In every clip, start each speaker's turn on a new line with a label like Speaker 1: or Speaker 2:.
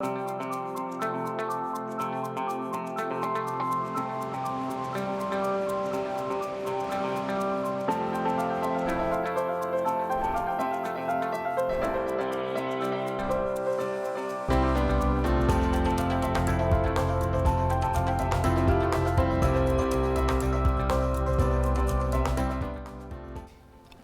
Speaker 1: Good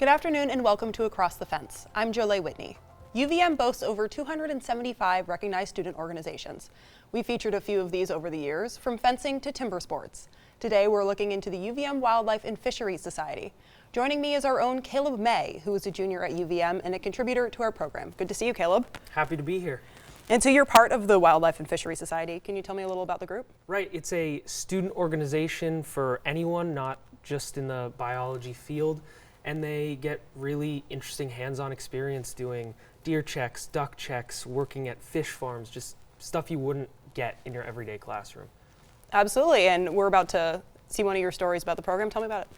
Speaker 1: afternoon and welcome to Across the Fence. I'm Jolie Whitney. UVM boasts over 275 recognized student organizations. We featured a few of these over the years, from fencing to timber sports. Today we're looking into the UVM Wildlife Fisheries Society. Joining me is our own Caleb May, who is a junior at UVM and a contributor to our program. Good to see you, Caleb.
Speaker 2: Happy to be here.
Speaker 1: And so you're part of the Wildlife Fisheries Society. Can you tell me a little about the group?
Speaker 2: Right, it's a student organization for anyone, not just in the biology field. And they get really interesting hands-on experience doing deer checks, duck checks, working at fish farms, just stuff you wouldn't get in your everyday classroom.
Speaker 1: Absolutely, and we're about to see one of your stories about the program. Tell me about it.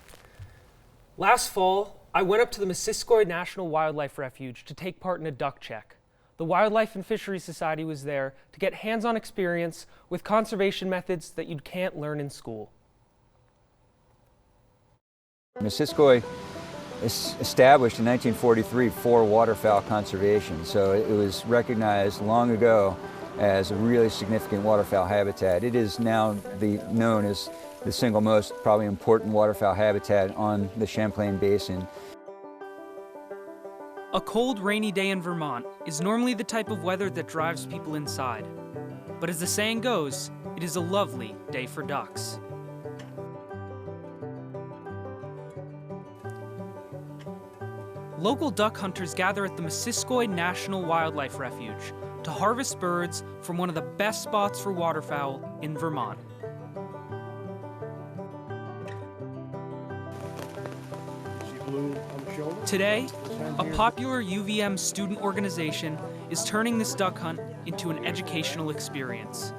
Speaker 2: Last fall, I went up to the Missisquoi National Wildlife Refuge to take part in a duck check. The Wildlife and Fisheries Society was there to get hands-on experience with conservation methods that you can't learn in school.
Speaker 3: Missisquoi is established in 1943 for waterfowl conservation, so it was recognized long ago as a really significant waterfowl habitat. It is now known as the single most probably important waterfowl habitat on the Champlain Basin.
Speaker 4: A cold, rainy day in Vermont is normally the type of weather that drives people inside. But as the saying goes, it is a lovely day for ducks. Local duck hunters gather at the Missisquoi National Wildlife Refuge to harvest birds from one of the best spots for waterfowl in Vermont. Today, a popular UVM student organization is turning this duck hunt into an educational experience.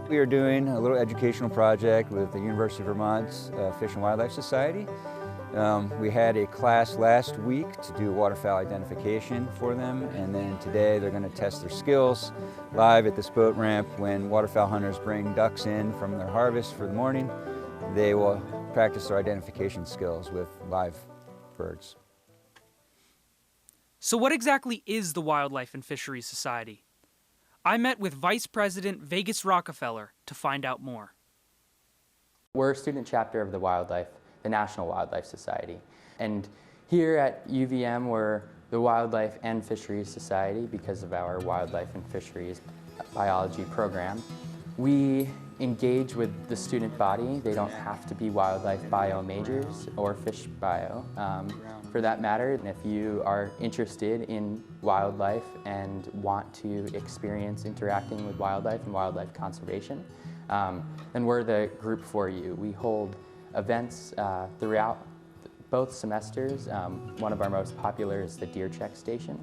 Speaker 3: We are doing a little educational project with the University of Vermont's Fish and Wildlife Society. We had a class last week to do waterfowl identification for them, and then today they're going to test their skills live at this boat ramp. When waterfowl hunters bring ducks in from their harvest for the morning, they will practice their identification skills with live birds.
Speaker 4: So what exactly is the Wildlife and Fisheries Society? I met with Vice President Vegas Rockefeller to find out more.
Speaker 5: We're a student chapter of the National Wildlife Society. And here at UVM, we're the Wildlife and Fisheries Society because of our Wildlife and Fisheries biology program. We engage with the student body. They don't have to be wildlife bio majors or fish bio for that matter. And if you are interested in wildlife and want to experience interacting with wildlife and wildlife conservation, then we're the group for you. We hold events throughout both semesters. One of our most popular is the deer check station.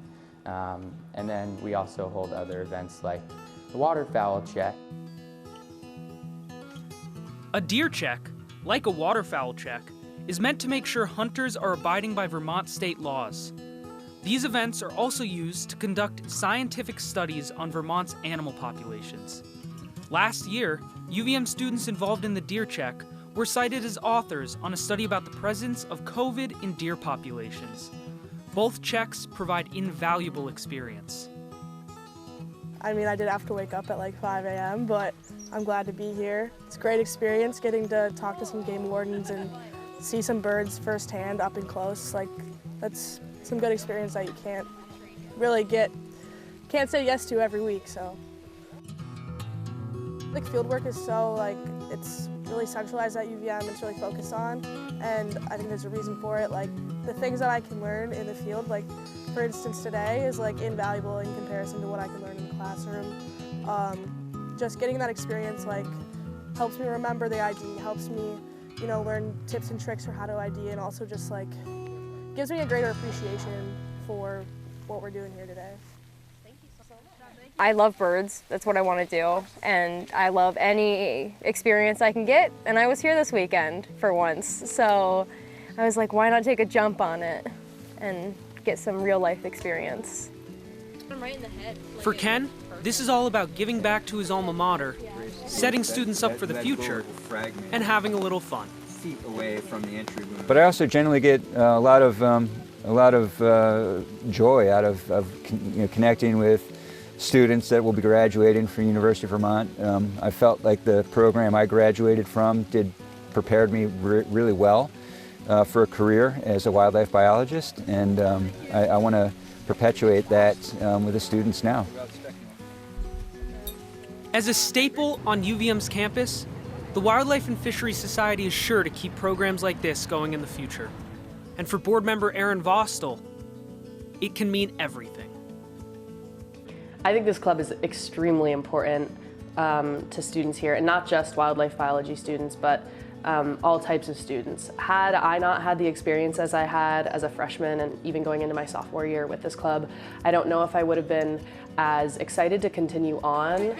Speaker 5: And then we also hold other events like the waterfowl check.
Speaker 4: A deer check, like a waterfowl check, is meant to make sure hunters are abiding by Vermont state laws. These events are also used to conduct scientific studies on Vermont's animal populations. Last year, UVM students involved in the deer check were cited as authors on a study about the presence of COVID in deer populations. Both checks provide invaluable experience.
Speaker 6: I mean, I did have to wake up at like 5 a.m., but I'm glad to be here. It's a great experience getting to talk to some game wardens and see some birds firsthand up and close. Like, that's some good experience that you can't really can't say yes to every week, so. Like, field work is so, it's really centralized at UVM, it's really focused on, and I think there's a reason for it. Like, the things that I can learn in the field, like, for instance, today is, invaluable in comparison to what I can learn in the classroom. Just getting that experience, helps me remember the ID, helps me, learn tips and tricks for how to ID, and also just, gives me a greater appreciation for what we're doing here today.
Speaker 7: I love birds, that's what I want to do, and I love any experience I can get, and I was here this weekend for once, so I was like, why not take a jump on it and get some real life experience?
Speaker 4: For Ken, this is all about giving back to his alma mater, setting students up for the future, and having a little fun.
Speaker 3: But I also generally get a lot of joy out of connecting with students that will be graduating from University of Vermont. I felt like the program I graduated from prepared me really well for a career as a wildlife biologist, and I want to perpetuate that with the students now.
Speaker 4: As a staple on UVM's campus, the Wildlife and Fisheries Society is sure to keep programs like this going in the future. And for board member Aaron Vostel, it can mean everything.
Speaker 8: I think this club is extremely important to students here, and not just wildlife biology students, but all types of students. Had I not had the experience as I had as a freshman and even going into my sophomore year with this club, I don't know if I would have been as excited to continue on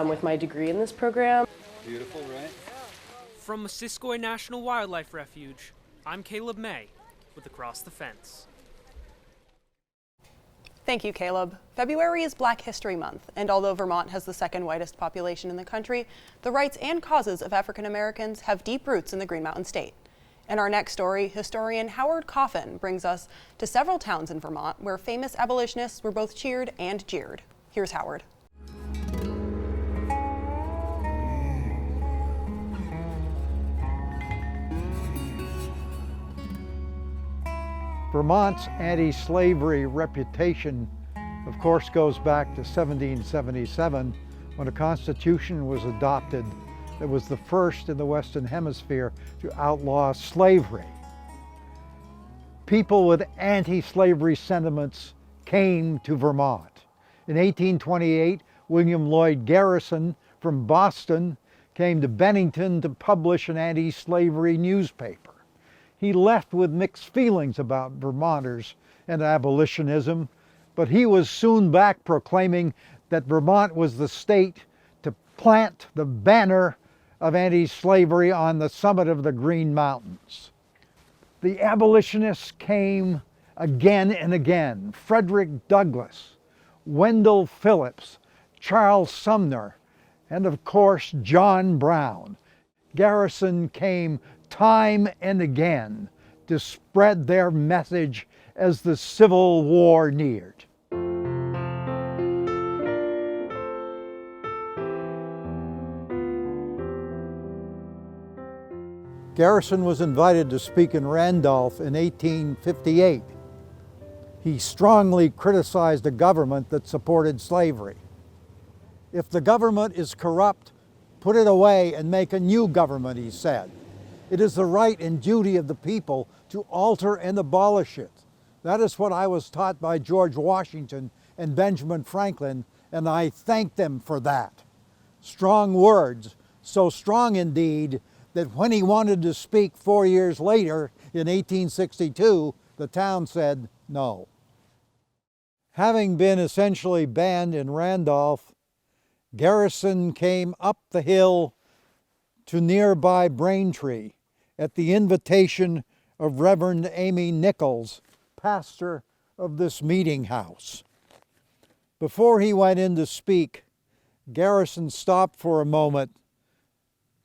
Speaker 8: with my degree in this program.
Speaker 3: Beautiful, right?
Speaker 4: From Missisquoi National Wildlife Refuge, I'm Caleb May with Across the Fence.
Speaker 1: Thank you, Caleb. February is Black History Month, and although Vermont has the second whitest population in the country, the rights and causes of African Americans have deep roots in the Green Mountain State. In our next story, historian Howard Coffin brings us to several towns in Vermont where famous abolitionists were both cheered and jeered. Here's Howard.
Speaker 9: Vermont's anti-slavery reputation, of course, goes back to 1777 when a constitution was adopted that was the first in the Western Hemisphere to outlaw slavery. People with anti-slavery sentiments came to Vermont. In 1828, William Lloyd Garrison from Boston came to Bennington to publish an anti-slavery newspaper. He left with mixed feelings about Vermonters and abolitionism, but he was soon back proclaiming that Vermont was the state to plant the banner of anti-slavery on the summit of the Green Mountains. The abolitionists came again and again. Frederick Douglass, Wendell Phillips, Charles Sumner, and of course John Brown. Garrison came time and again to spread their message as the Civil War neared. Garrison was invited to speak in Randolph in 1858. He strongly criticized a government that supported slavery. If the government is corrupt, put it away and make a new government, he said. It is the right and duty of the people to alter and abolish it. That is what I was taught by George Washington and Benjamin Franklin, and I thank them for that. Strong words, so strong indeed that when he wanted to speak 4 years later, in 1862, the town said no. Having been essentially banned in Randolph, Garrison came up the hill to nearby Braintree at the invitation of Reverend Amy Nichols, pastor of this meeting house. Before he went in to speak, Garrison stopped for a moment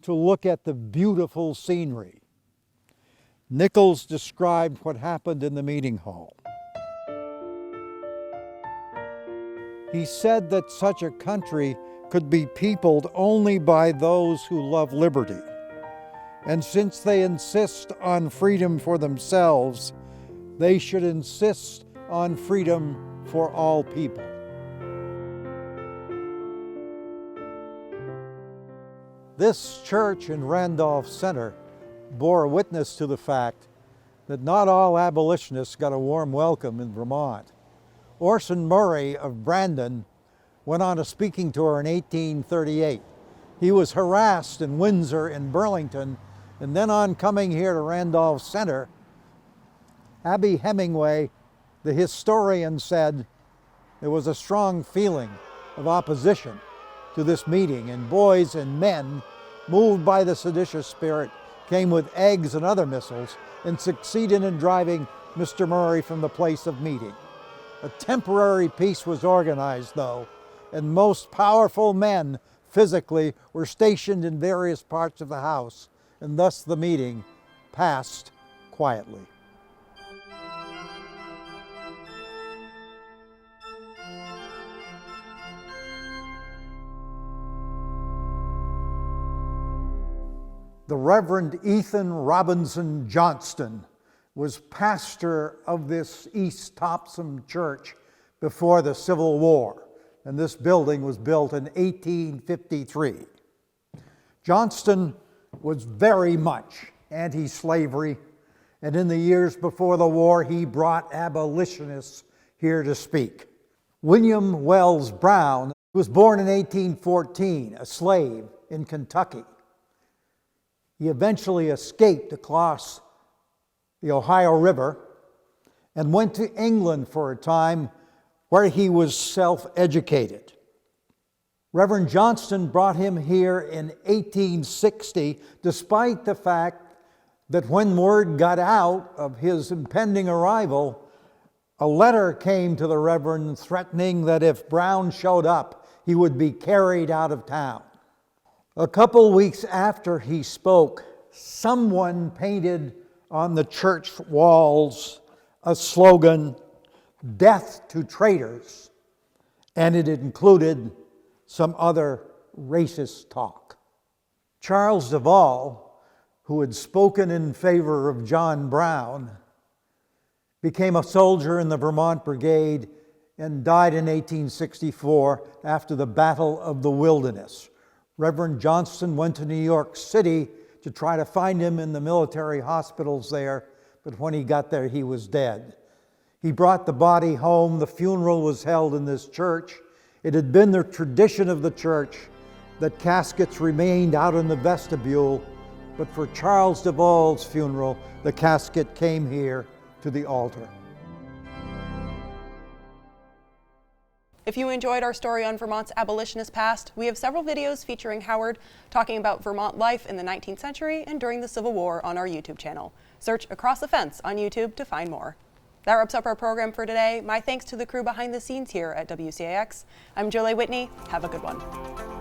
Speaker 9: to look at the beautiful scenery. Nichols described what happened in the meeting hall. He said that such a country could be peopled only by those who love liberty. And since they insist on freedom for themselves, they should insist on freedom for all people. This church in Randolph Center bore witness to the fact that not all abolitionists got a warm welcome in Vermont. Orson Murray of Brandon went on a speaking tour in 1838. He was harassed in Windsor and Burlington, and then on coming here to Randolph Center, Abby Hemingway, the historian, said there was a strong feeling of opposition to this meeting, and boys and men, moved by the seditious spirit, came with eggs and other missiles and succeeded in driving Mr. Murray from the place of meeting. A temporary peace was organized, though, and most powerful men physically were stationed in various parts of the house, and thus the meeting passed quietly. The Reverend Ethan Robinson Johnston was pastor of this East Topsom Church before the Civil War, and this building was built in 1853. Johnston was very much anti-slavery, and in the years before the war, he brought abolitionists here to speak. William Wells Brown was born in 1814, a slave in Kentucky. He eventually escaped across the Ohio River and went to England for a time, where he was self-educated. Reverend Johnston brought him here in 1860, despite the fact that when word got out of his impending arrival, a letter came to the Reverend threatening that if Brown showed up, he would be carried out of town. A couple weeks after he spoke, someone painted on the church walls a slogan, "Death to traitors," and it included some other racist talk. Charles Duvall, who had spoken in favor of John Brown, became a soldier in the Vermont Brigade and died in 1864 after the Battle of the Wilderness. Reverend Johnston went to New York City to try to find him in the military hospitals there, but when he got there, he was dead. He brought the body home. The funeral was held in this church. It had been the tradition of the church that caskets remained out in the vestibule, but for Charles Duvall's funeral, the casket came here to the altar.
Speaker 1: If you enjoyed our story on Vermont's abolitionist past, we have several videos featuring Howard talking about Vermont life in the 19th century and during the Civil War on our YouTube channel. Search Across the Fence on YouTube to find more. That wraps up our program for today. My thanks to the crew behind the scenes here at WCAX. I'm Jolie Whitney. Have a good one.